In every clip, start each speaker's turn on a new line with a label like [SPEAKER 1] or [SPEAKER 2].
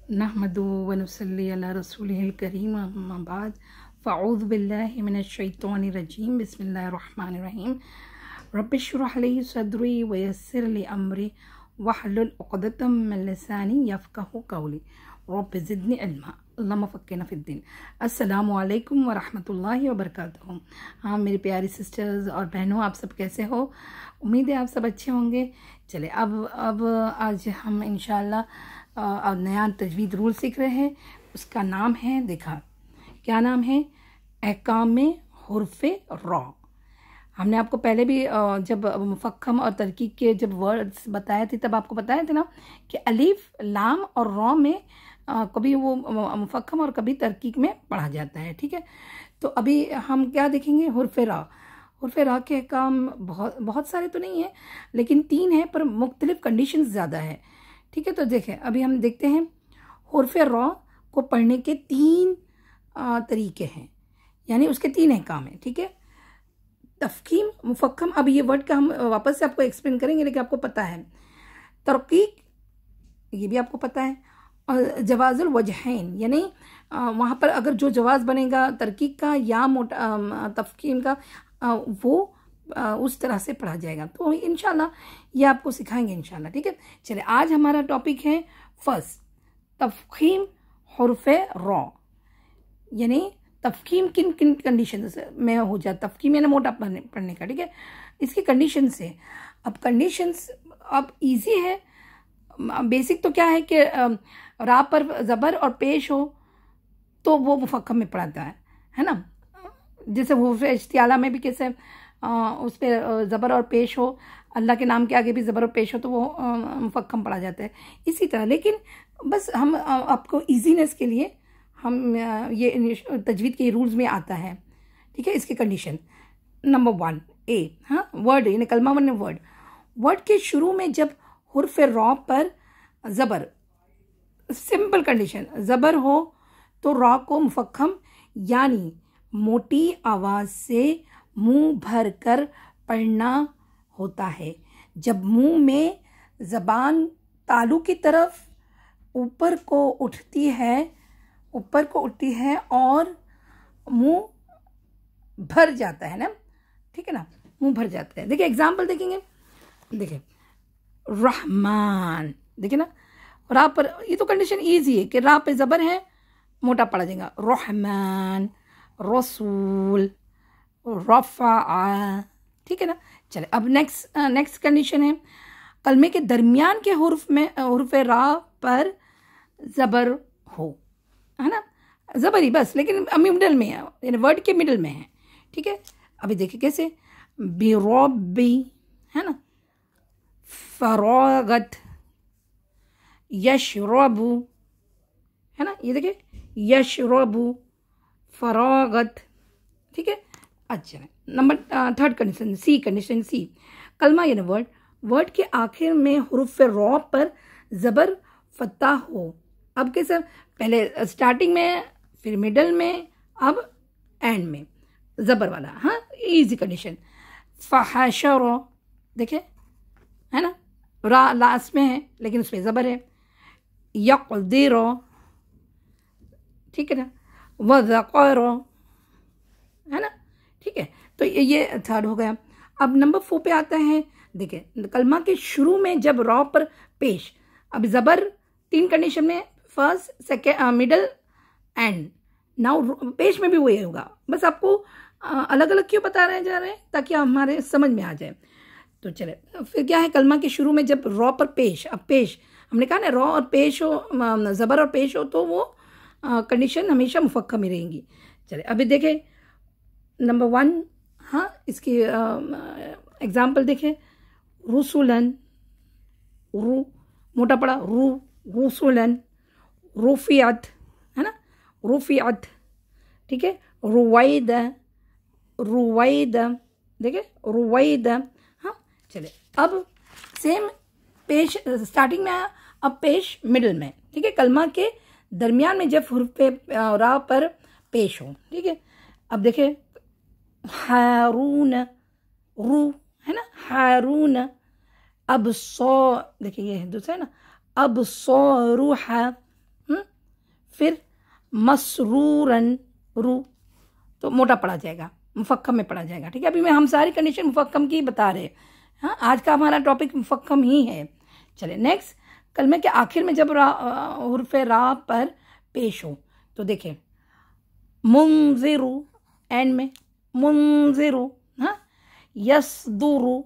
[SPEAKER 1] नहमदु व नुसल्ली अला रसूलिहिल करीम अम्मा बाद फ़अऊज़ु बिल्लाहि मिनश शैतानिर रजीम बिस्मिल्लाहिर रहमानिर रहीम रब्बिश्रह ली सदरी व यस्सिर ली अमरी वहलुल उक़दतम मिन लिसानी यफ़क़हू क़ौली रब्बि ज़िदनी इल्मा अल्लाहुम्मा फ़क़्क़िहना फ़िद्दीन। अस्सलामु अलैकुम व रहमतुल्लाहि व बरकातुहू। हाँ मेरी प्यारी सिस्टर्स और बहनों, आप सब कैसे हो? उम्मीद है आप सब अच्छे होंगे। चले अब आज हम इंशाअल्लाह नया तजवीद रूल सीख रहे हैं। उसका नाम है, देखा क्या नाम है, अहकाम हुर्फ़े रॉ। हमने आपको पहले भी जब मुफ़क्खम और तरकीब के जब वर्ड्स बताए थे तब आपको बताया था ना कि अलीफ, लाम और रॉ में कभी वो मुफ़क्खम और कभी तरकीब में पढ़ा जाता है। ठीक है, तो अभी हम क्या देखेंगे, हुर्फ़े रॉ। हुर्फ़े रॉ के अहकाम बहुत सारे तो नहीं है, लेकिन 3 है, पर मुख्तलिफ कंडीशंस ज़्यादा है। ठीक है, तो देखें अभी हम देखते हैं हुर्फ़े रॉ को पढ़ने के 3 तरीके हैं, यानी उसके 3 अहकाम हैं। ठीक है, तफ़कीम, मुफ़क्खम, अब ये वर्ड का हम वापस से आपको एक्सप्लेन करेंगे, लेकिन आपको पता है। तरकीक, ये भी आपको पता है। और जवाज़ुल वजहैन, यानी वहाँ पर अगर जो जवाज़ बनेगा तरकीक का या तफ़कीम का, वो उस तरह से पढ़ा जाएगा। तो इंशाल्लाह ये आपको सिखाएंगे इंशाल्लाह। ठीक है, चलिए आज हमारा टॉपिक है फर्स्ट, तफ़कीम हुर्फ़े रॉ, यानी तफ़कीम किन किन कंडीशन में हो जाता, तफ़कीम यानी मोटा पढ़ने का। ठीक है, इसकी कंडीशन से, अब कंडीशंस अब इजी है। बेसिक तो क्या है कि रा पर ज़बर और पेश हो तो वो मुफ़क्खम में पढ़ाता है ना। जैसे हुर्फ़े इश्तिआला में भी कैसे उस पर ज़बर और पेश हो, अल्लाह के नाम के आगे भी ज़बर और पेश हो तो वो मुफ़क्खम पढ़ा जाता है। इसी तरह, लेकिन बस हम आपको इजीनेस के लिए हम ये तजवीद के रूल्स में आता है। ठीक है, इसकी कंडीशन नंबर 1 ए, हाँ, वर्ड यानी कलमा वन वर्ड के शुरू में जब हुर्फ़े रॉ पर ज़बर, सिंपल कंडीशन, ज़बर हो तो रॉ को मुफ़क्खम यानी मोटी आवाज़ से मुंह भर कर पढ़ना होता है। जब मुंह में ज़बान तालू की तरफ ऊपर को उठती है और मुंह भर जाता है ना। ठीक है ना, मुंह भर जाता है। देखिए एग्जाम्पल देखेंगे, देखिए रहमान, देखिए ना, रा पर ये तो कंडीशन इजी है कि रा पे ज़बर है, मोटा पढ़ा जाएगा। रहमान, रसूल, रफ़ा। ठीक है ना। चले अब नेक्स्ट कंडीशन है, कलमे के दरमियान के हुर्फ़े रा पर ज़बर हो, है ना, ज़बर ही बस, लेकिन मिडल में है, यानी वर्ड के मिडल में है। ठीक है, अभी देखिए कैसे, बिरब्बी, है ना, फ़रागत, यशरबु, है ना, ये देखिए यशरबु, फ़रागत। ठीक है, अच्छा नंबर 3rd कंडीशन सी, कलमा यानी वर्ड के आखिर में हुर्फ़े रॉ पर ज़बर फतह हो। अब कैसे, पहले स्टार्टिंग में, फिर मिडल में, अब एंड में ज़बर वाला। हाँ, इजी कंडीशन। फ़हशर, देखिए है ना, रा लास्ट में है लेकिन उसमें ज़बर है। यक़दिर, ठीक है ना, वज़क़र, है ना। ठीक है, तो ये 3rd हो गया। अब नंबर 4 पे आता है, देखिए कलमा के शुरू में जब रॉ पर पेश, अब ज़बर 3 कंडीशन में, first, second, middle, and. Now पेश में भी वही होगा, बस आपको अलग अलग क्यों बता रहे जा रहे हैं ताकि हमारे समझ में आ जाए। तो चले फिर क्या है, कलमा के शुरू में जब रॉ पर पेश, अब पेश हमने कहा ना, रॉ और पेश हो, ज़बर और पेश हो तो वो कंडीशन हमेशा मुफ़क्खम ही रहेंगी। चले अभी देखें नंबर 1, हाँ, इसकी एग्जाम्पल देखें, रुसुलन, रू मोटा पड़ा, रुसुलन, रुफ़ियत, है ना, रुफ़ियत। ठीक है, रुवैद, देखिए रुवैद। हाँ, चले अब सेम पेश स्टार्टिंग में आया, अब पेश मिडल में। ठीक है, कलमा के दरमियान में जब हुर्फ़े रा पर पेश हो। ठीक है, अब देखिए हारून, रू, है ना, हारून। अब सो, देखिए ये दूसरा है ना, अब सो रूहा, फिर मसरूरन रू, तो मोटा पड़ा जाएगा, मुफक्कम में पड़ा जाएगा। ठीक है, अभी हम सारी कंडीशन मुफक्कम की बता रहे हैं। हाँ, आज का हमारा टॉपिक मुफक्कम ही है। चलिए नेक्स्ट, कलमे के आखिर में जब हुर्फ रा पर पेश हो तो देखिए मुंज़िरु, एंड में मुंज़िरु, हाँ, यसदुरु,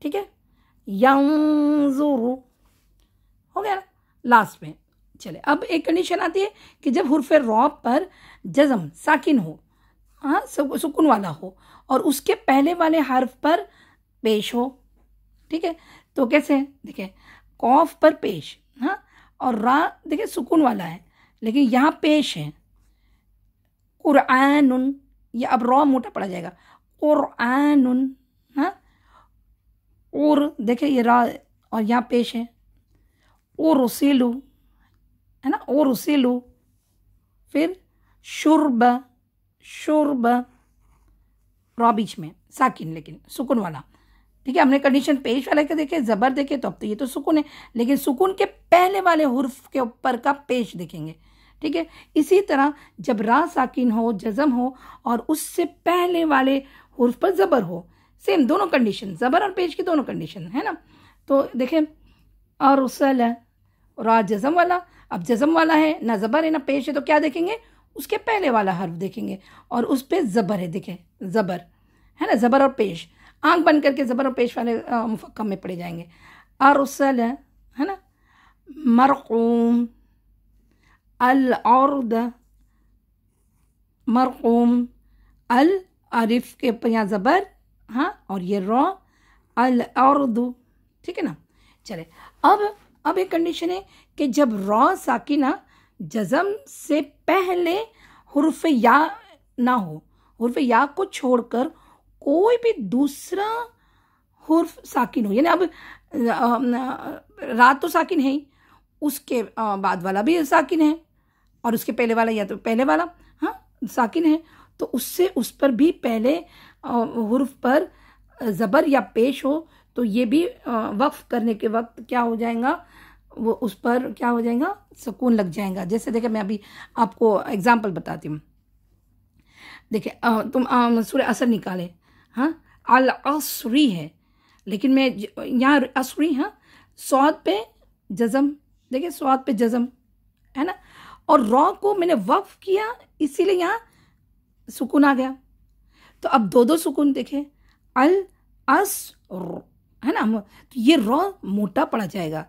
[SPEAKER 1] ठीक है, यंज़ुरु, हो गया ना लास्ट में। चले अब एक कंडीशन आती है कि जब हुर्फ रॉ पर जज़म साकिन हो, हाँ, सुकून वाला हो और उसके पहले वाले हर्फ पर पेश हो। ठीक है, तो कैसे देखिए कौफ पर पेश, हाँ, और रा देखिए सुकून वाला है लेकिन यहाँ पेश है कुरआनुन, ये अब रॉ मोटा पड़ा जाएगा कुरआनुन, हाँ, और देखिए ये रा और यहाँ पेश है उरसिलु, है ना, उरसिलु, फिर शुर्ब, शुर्ब, रॉ बीच में साकिन लेकिन सुकून वाला। ठीक है, हमने कंडीशन पेश वाले के देखे, जबर देखे, तो अब तो ये तो सुकून है लेकिन सुकून के पहले वाले हुर्फ के ऊपर का पेश देखेंगे। ठीक है, इसी तरह जब रा साकिन हो, जज़म हो और उससे पहले वाले हुर्फ पर जबर हो, सेम दोनों कंडीशन, जबर और पेश की दोनों कंडीशन है ना। तो देखें और उसल रा जज़म वाला, अब जज़म वाला है ना, जबर है ना पेश है, तो क्या देखेंगे, उसके पहले वाला हर्फ देखेंगे और उस पर जबर है, देखें जबर है ना, जबर और पेश, आंख बंद करके जबर और पेश वाले मुफक्कम में पड़े जाएंगे। अरसल है ना, मरकूम, अल अर्द, मरकूम, अल अरिफ के ऊपर यहाँ जबर, हाँ, और ये रॉ अल अर्द। ठीक है ना। चले अब एक कंडीशन है कि जब रॉ साकिना जज़म से पहले हुर्फ या ना हो, हुर्फ या को छोड़कर कोई भी दूसरा हुर्फ साकिन हो, यानी अब रा तो साकिन है ही, उसके बाद वाला भी साकिन है और उसके पहले वाला या तो पहले वाला, हाँ, साकिन है, तो उससे उस पर भी पहले हुर्फ पर ज़बर या पेश हो तो ये भी वक्फ करने के वक्त क्या हो जाएगा, वो उस पर क्या हो जाएगा, सुकून लग जाएगा। जैसे देखिए मैं अभी आपको एग्जाम्पल बताती हूँ। देखिए तुम सूरह असर निकाले, हाँ, अल असरी है लेकिन मैं यहाँ असरी, हाँ, सौद पे जज़म, देखिए सौद पे जज़म है ना, और रॉ को मैंने वक्फ किया इसीलिए यहाँ सुकून आ गया। तो अब दो सुकून देखे, अल अस है ना, तो ये रॉ मोटा पड़ा जाएगा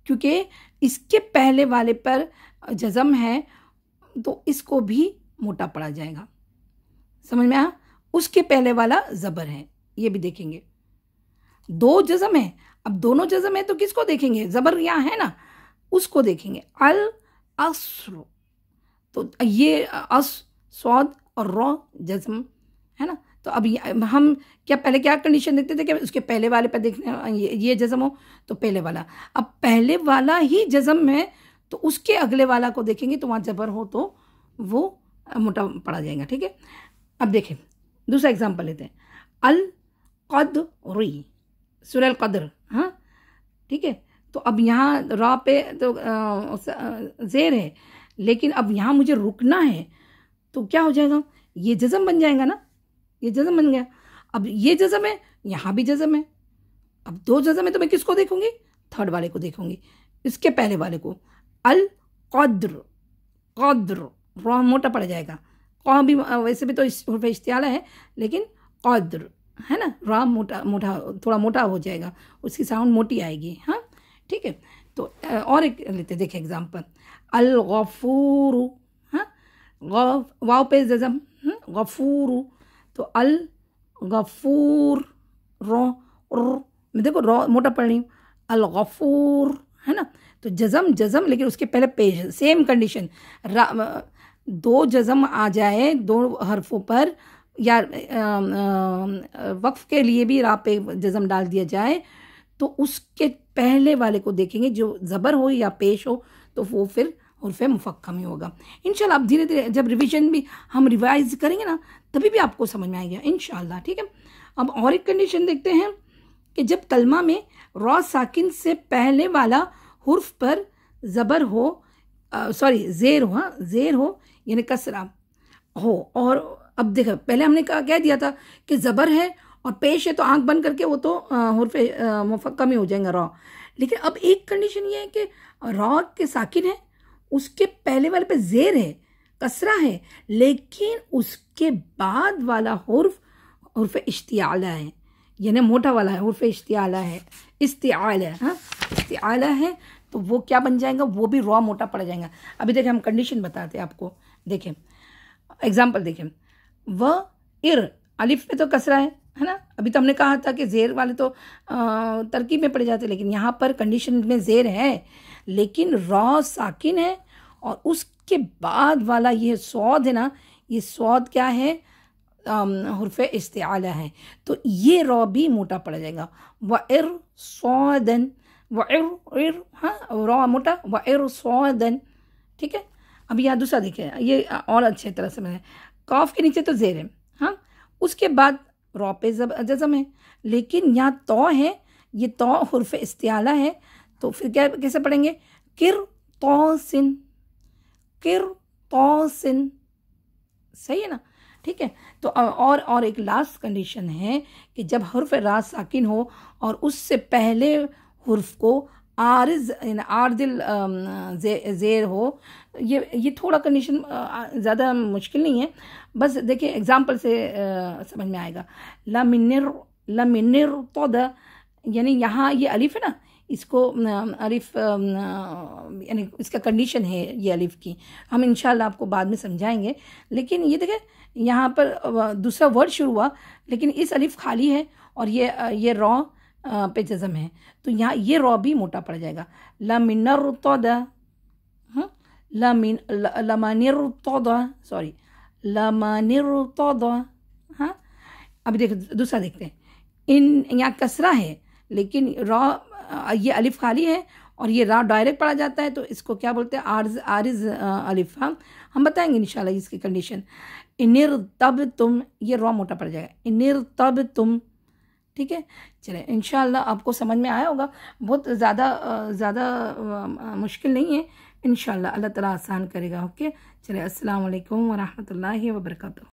[SPEAKER 1] क्योंकि इसके पहले वाले पर जज़म है तो इसको भी मोटा पड़ा जाएगा। समझ में आया, उसके पहले वाला ज़बर है, ये भी देखेंगे। दो जज़म है, अब दोनों जज़म है तो किसको देखेंगे, ज़बर यहाँ है ना, उसको देखेंगे। अल अस्र, तो ये अस सौद और रॉ जज़म है ना। तो अब हम पहले क्या कंडीशन देखते थे कि उसके पहले वाले पर देखने ये जज़म हो तो पहले वाला, अब पहले वाला ही जज़म है तो उसके अगले वाला को देखेंगे तो वहाँ ज़बर हो तो वो मोटा पड़ा जाएगा। ठीक है, अब देखें दूसरा एग्जाम्पल लेते हैं। अल क़द्री, सूरह अल क़द्र, हाँ, ठीक है, तो अब यहाँ रा पे तो ज़ेर है लेकिन अब यहाँ मुझे रुकना है तो क्या हो जाएगा, ये जज़म बन जाएगा ना, ये जज़म बन गया। अब ये जज़म है, यहाँ भी जज़म है, अब दो जज़म है तो मैं किसको देखूंगी, थर्ड वाले को देखूंगी, इसके पहले वाले को। अल क़द्र, क़द्र रॉ मोटा पड़ जाएगा, कौ भी वैसे भी तो हुर्फ इस्तिआला है लेकिन क़द्र है ना, रा मोटा थोड़ा मोटा हो जाएगा, उसकी साउंड मोटी आएगी। हाँ ठीक है, तो और एक लेते देखें एग्जाम्पल। अल गफूर, हाँ, वाव पे जज़म, गफूर, तो अल गफूर रो मैं देखो रॉ मोटा पढ़ रही हूँ, अल गफूर है ना, तो जज़म लेकिन उसके पहले पेश, सेम कंडीशन, दो जज़म आ जाए दो हरफों पर या वक्फ के लिए भी रा पे जज़म डाल दिया जाए तो उसके पहले वाले को देखेंगे, जो ज़बर हो या पेश हो तो वो फिर हुर्फ मुफक्कम ही होगा। इंशाल्लाह अब धीरे धीरे जब रिवीजन भी हम रिवाइज करेंगे ना तभी भी आपको समझ में आएगा इंशाल्लाह। ठीक है, अब और एक कंडीशन देखते हैं कि जब कलमा में रॉ साकिन से पहले वाला हुर्फ पर ज़बर हो सॉरी ज़ेर हो, हाँ ज़ेर हो यानी कसरा हो। और अब देखो पहले हमने कह दिया था कि ज़बर है और पेश है तो आंख बंद करके वो तो हुर्फ मुफक्का में हो जाएगा रॉ। लेकिन अब एक कंडीशन ये है कि रॉ के साकिन है, उसके पहले वाले पे ज़ेर है, कसरा है, लेकिन उसके बाद वाला हुर्फ इश्तिआला है, यानी मोटा वाला है, हुर्फ इश्तिआला है, इस्तिआला है, हाँ इस्तिआला है, तो वो क्या बन जाएगा, वो भी रॉ मोटा पड़ जाएगा। अभी देखें हम कंडीशन बताते हैं आपको, देखें एग्जाम्पल देखें, व इर अलिफ पे तो कसरा है ना। अभी तो हमने कहा था कि ज़ेर वाले तो तरकीब में पड़ जाते, लेकिन यहाँ पर कंडीशन में ज़ेर है लेकिन रॉ साकिन है, और उसके बाद वाला ये सौद है ना, ये सौद क्या है, हुर्फ इस्तिआला है, तो ये रॉ भी मोटा पड़ जाएगा। व इर सौदन, व इर हाँ रॉ मोटा, व इर सौदन, ठीक है। अब यहाँ दूसरा देखिए, ये और अच्छे तरह से मैंने, कॉफ के नीचे तो ज़ेर है, हाँ उसके बाद रॉ पे जज़म है, लेकिन यहाँ तौ है, ये तौ हुर्फ इस्तिआला है, तो फिर क्या कैसे पढ़ेंगे, किर तौसिन, किर तौसिन, सही है ना, ठीक है। तो और एक लास्ट कंडीशन है कि जब हुर्फ रा साकिन हो और उससे पहले हुर्फ को आरिज आर्दिल ज़ेर हो, ये थोड़ा कंडीशन ज़्यादा मुश्किल नहीं है, बस देखिए एग्जांपल से समझ में आएगा। लमिनिर तोदा, यानी यहाँ ये अलिफ है ना, इसको अलिफ यानी इसका कंडीशन है ये अलिफ की, हम इंशाल्लाह आपको बाद में समझाएंगे। लेकिन ये देखें यहाँ पर दूसरा वर्ड शुरू हुआ, लेकिन इस अलिफ खाली है और ये रॉ पे जज़म है, तो यहाँ ये रॉ भी मोटा पड़ जाएगा। लमिनर तोदा, लमानिर तोदा, सॉरी लमानिर तोदा, हाँ। अभी देखो दूसरा देखते हैं, इन यहाँ कसरा है लेकिन रॉ, ये अलिफ खाली है और ये रा डायरेक्ट पढ़ा जाता है, तो इसको क्या बोलते हैं, आरिज अलिफ। हम बताएंगे इंशाल्लाह इसकी कंडीशन। इनिर तब तुम, ये रॉ मोटा पड़ जाएगा, इनिर तब तुम, ठीक है। चले इंशाल्लाह आपको समझ में आया होगा, बहुत ज़्यादा मुश्किल नहीं है, इंशाल्लाह अल्लाह ताला आसान करेगा। ओके, चले अस्सलाम वालेकुम व रहमतुल्लाहि व बरकातुहू।